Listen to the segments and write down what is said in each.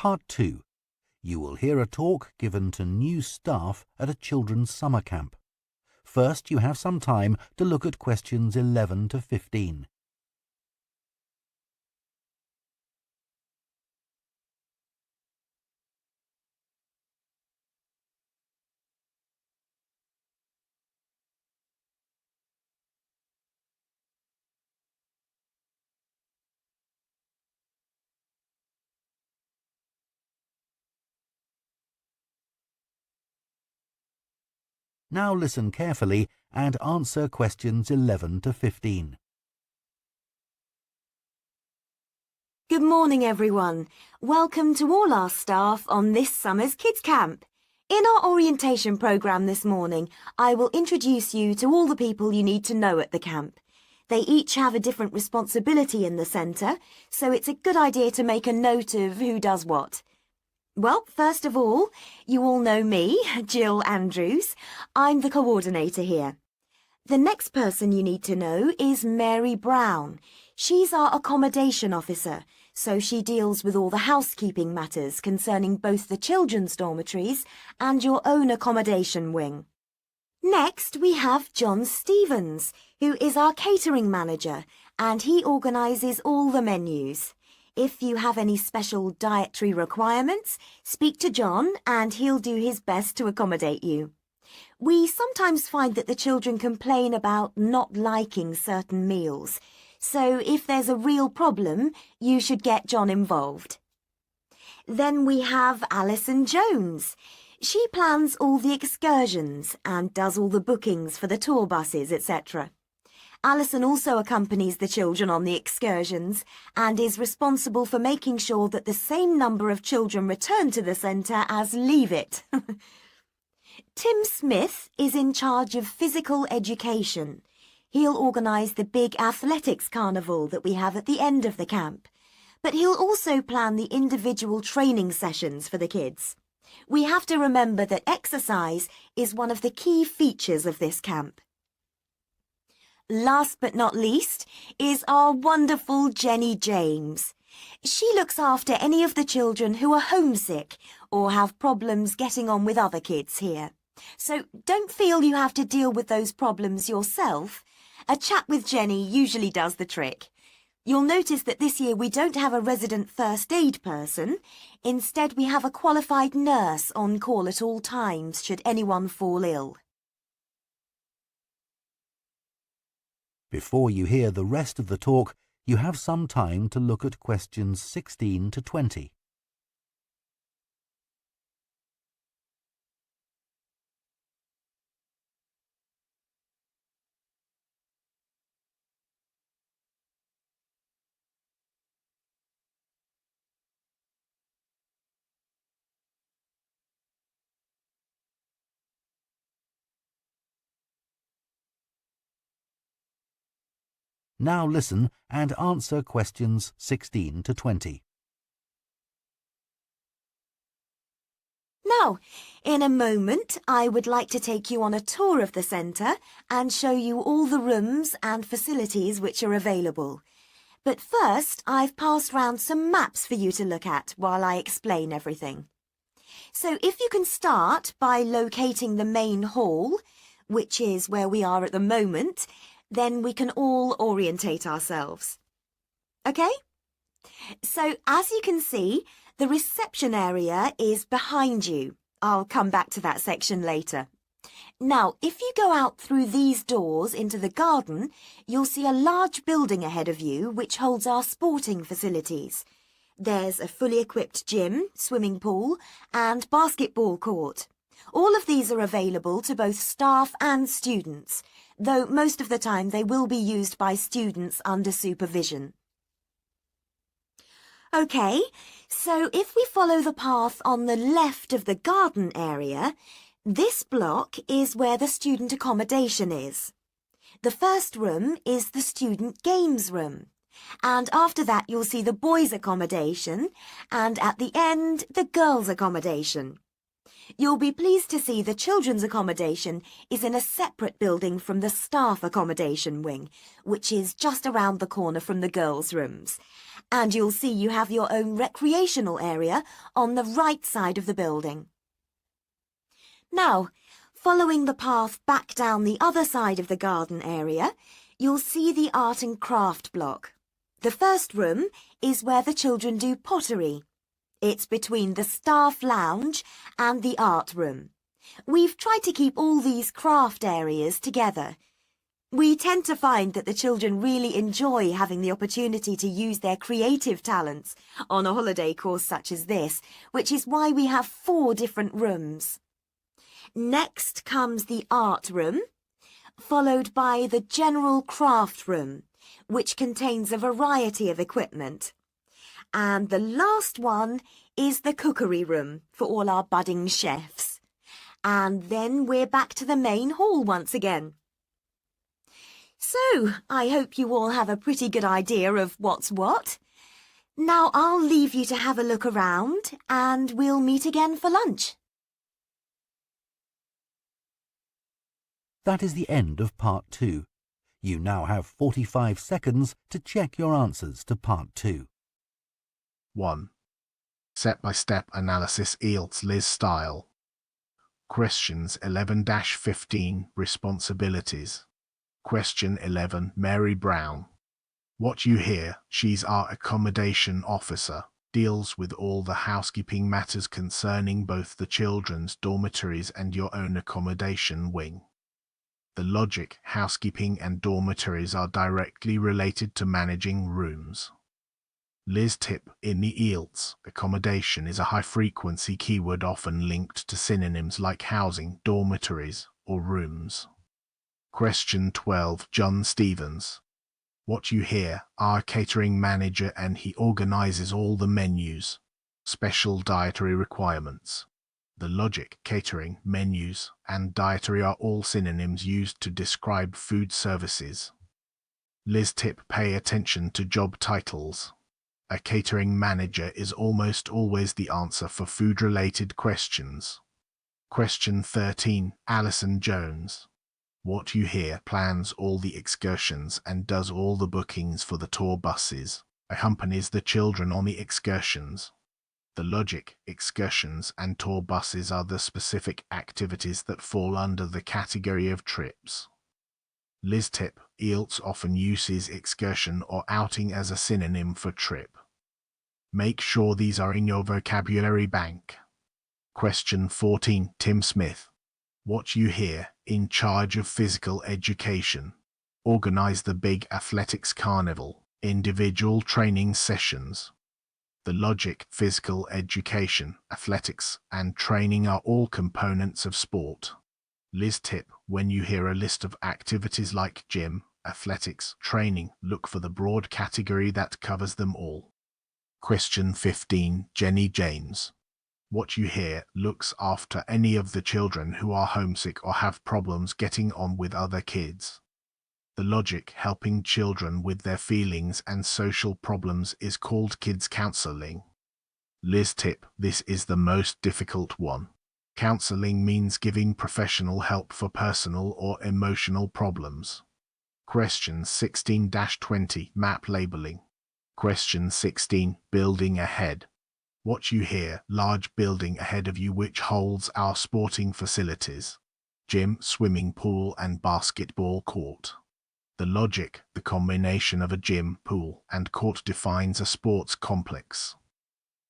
Part 2. You will hear a talk given to new staff at a children's summer camp. First, you have some time to look at questions 11 to 15. Now listen carefully and answer questions 11 to 15. Good morning, everyone. Welcome to all our staff on this summer's kids camp. In our orientation programme this morning, I will introduce you to all the people you need to know at the camp. They each have a different responsibility in the centre, so it's a good idea to make a note of who does what. Well, first of all, you all know me, Jill Andrews. I'm the coordinator here. The next person you need to know is Mary Brown. She's our accommodation officer, so she deals with all the housekeeping matters concerning both the children's dormitories and your own accommodation wing. Next, we have John Stevens, who is our catering manager, and he organises all the menus. If you have any special dietary requirements, speak to John and he'll do his best to accommodate you. We sometimes find that the children complain about not liking certain meals, so if there's a real problem, you should get John involved. Then we have Alison Jones. She plans all the excursions and does all the bookings for the tour buses, etc. Alison also accompanies the children on the excursions and is responsible for making sure that the same number of children return to the centre as leave it. Tim Smith is in charge of physical education. He'll organise the big athletics carnival that we have at the end of the camp. But he'll also plan the individual training sessions for the kids. We have to remember that exercise is one of the key features of this camp. Last but not least is our wonderful Jenny James. She looks after any of the children who are homesick or have problems getting on with other kids here. So don't feel you have to deal with those problems yourself. A chat with Jenny usually does the trick. You'll notice that this year we don't have a resident first aid person. Instead, we have a qualified nurse on call at all times should anyone fall ill. Before you hear the rest of the talk, you have some time to look at questions 16 to 20. Now listen and answer questions 16 to 20. Now, in a moment, I would like to take you on a tour of the centre and show you all the rooms and facilities which are available. But first, I've passed round some maps for you to look at while I explain everything. So if you can start by locating the main hall, which is where we are at the moment, then we can all orientate ourselves. Okay? So, as you can see, the reception area is behind you. I'll come back to that section later. Now, if you go out through these doors into the garden, you'll see a large building ahead of you which holds our sporting facilities. There's a fully equipped gym, swimming pool, and basketball court. All of these are available to both staff and students, though most of the time they will be used by students under supervision. OK, so if we follow the path on the left of the garden area, this block is where the student accommodation is. The first room is the student games room, and after that you'll see the boys' accommodation, and at the end the girls' accommodation. You'll be pleased to see the children's accommodation is in a separate building from the staff accommodation wing, which is just around the corner from the girls' rooms. And you'll see you have your own recreational area on the right side of the building. Now, following the path back down the other side of the garden area, you'll see the art and craft block. The first room is where the children do pottery. It's between the staff lounge and the art room. We've tried to keep all these craft areas together. We tend to find that the children really enjoy having the opportunity to use their creative talents on a holiday course such as this, which is why we have 4 different rooms. Next comes the art room, followed by the general craft room, which contains a variety of equipment. And the last one is the cookery room for all our budding chefs. And then we're back to the main hall once again. So, I hope you all have a pretty good idea of what's what. Now I'll leave you to have a look around and we'll meet again for lunch. That is the end of Part 2. You now have 45 seconds to check your answers to Part 2. 1. Step-by-step analysis IELTS Liz style. Questions 11-15 Responsibilities. Question 11 Mary Brown. What you hear, she's our accommodation officer, deals with all the housekeeping matters concerning both the children's dormitories and your own accommodation wing. The logic, housekeeping and dormitories are directly related to managing rooms. Liz tip in the IELTS, accommodation is a high-frequency keyword often linked to synonyms like housing, dormitories, or rooms. Question 12 John Stevens. What you hear, our catering manager and he organizes all the menus. Special dietary requirements. The logic, catering, menus, and dietary are all synonyms used to describe food services. Liz tip pay attention to job titles. A catering manager is almost always the answer for food-related questions. Question 13 Alison Jones. What you hear plans all the excursions and does all the bookings for the tour buses. Accompanies the children on the excursions. The logic, excursions and tour buses are the specific activities that fall under the category of trips. Liz tip, IELTS often uses excursion or outing as a synonym for trip. Make sure these are in your vocabulary bank. Question 14 Tim Smith. What you hear, in charge of physical education. Organize the big athletics carnival, individual training sessions. The logic, physical education, athletics, and training are all components of sport. Liz tip, when you hear a list of activities like gym, athletics, training, look for the broad category that covers them all. Question 15 Jenny James. What you hear looks after any of the children who are homesick or have problems getting on with other kids. The logic, helping children with their feelings and social problems, is called kids counseling. Liz tip, this is the most difficult one. Counseling means giving professional help for personal or emotional problems. Questions 16-20 Map labeling. Question 16 Building ahead. What you hear, large building ahead of you which holds our sporting facilities. Gym, swimming pool and basketball court. The logic, the combination of a gym, pool, and court defines a sports complex.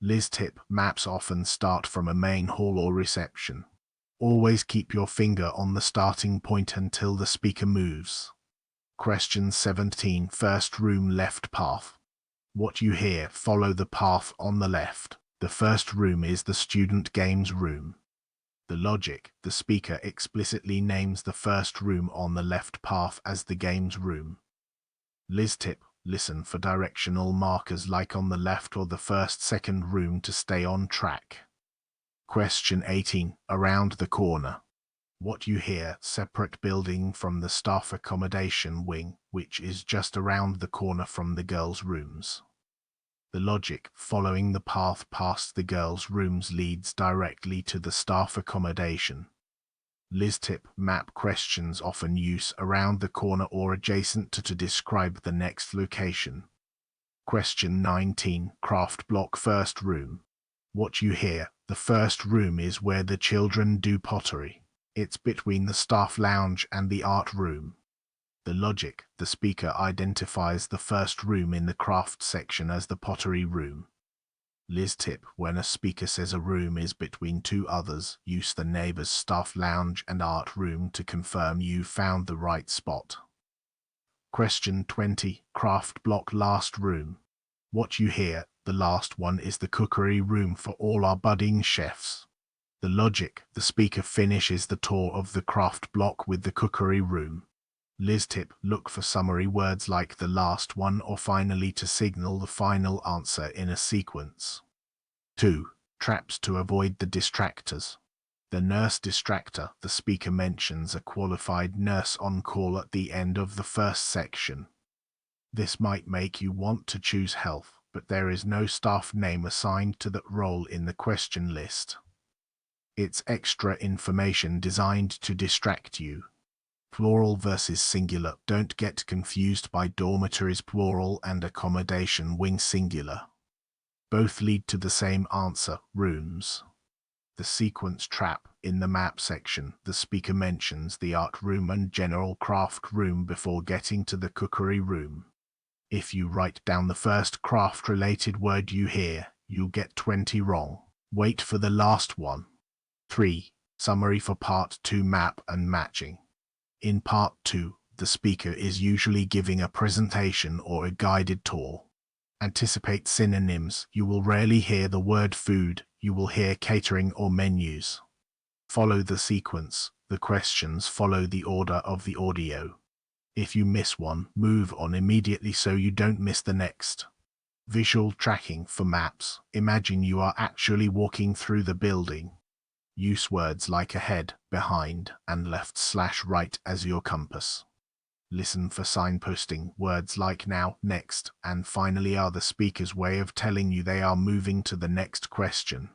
Liz tip, maps often start from a main hall or reception. Always keep your finger on the starting point until the speaker moves. Question 17 First room left path. What you hear, follow the path on the left. The first room is the student games room. The logic, the speaker explicitly names the first room on the left path as the games room. Liz tip, listen for directional markers like on the left or the second room to stay on track. Question 18, around the corner. What you hear, separate building from the staff accommodation wing, which is just around the corner from the girls' rooms. The logic, following the path past the girls' rooms leads directly to the staff accommodation. Liz tip: map questions often use around the corner or adjacent to describe the next location. Question 19. Craft block first room. What you hear: the first room is where the children do pottery. It's between the staff lounge and the art room. The logic: the speaker identifies the first room in the craft section as the pottery room. Liz tip: when a speaker says a room is between two others, use the neighbor's staff lounge and art room to confirm you found the right spot. Question 20. Craft block last room. What you hear: the last one is the cookery room for all our budding chefs. The logic: the speaker finishes the tour of the craft block with the cookery room. Liz tip: look for summary words like the last one or finally to signal the final answer in a sequence. 2. Traps to avoid the distractors. The nurse distractor: the speaker mentions a qualified nurse on call at the end of the first section. This might make you want to choose health, but there is no staff name assigned to that role in the question list. It's extra information designed to distract you. Plural versus singular: don't get confused by dormitories plural and accommodation wing singular. Both lead to the same answer, rooms. The sequence trap: in the map section, the speaker mentions the art room and general craft room before getting to the cookery room. If you write down the first craft-related word you hear, you'll get 20 wrong. Wait for the last one. 3. Summary for Part 2: map and matching. In Part 2, the speaker is usually giving a presentation or a guided tour. Anticipate synonyms: you will rarely hear the word food, you will hear catering or menus. Follow the sequence: the questions follow the order of the audio. If you miss one, move on immediately so you don't miss the next. Visual tracking for maps: imagine you are actually walking through the building. Use words like ahead, behind, and left/right as your compass. Listen for signposting: words like now, next, and finally are the speaker's way of telling you they are moving to the next question.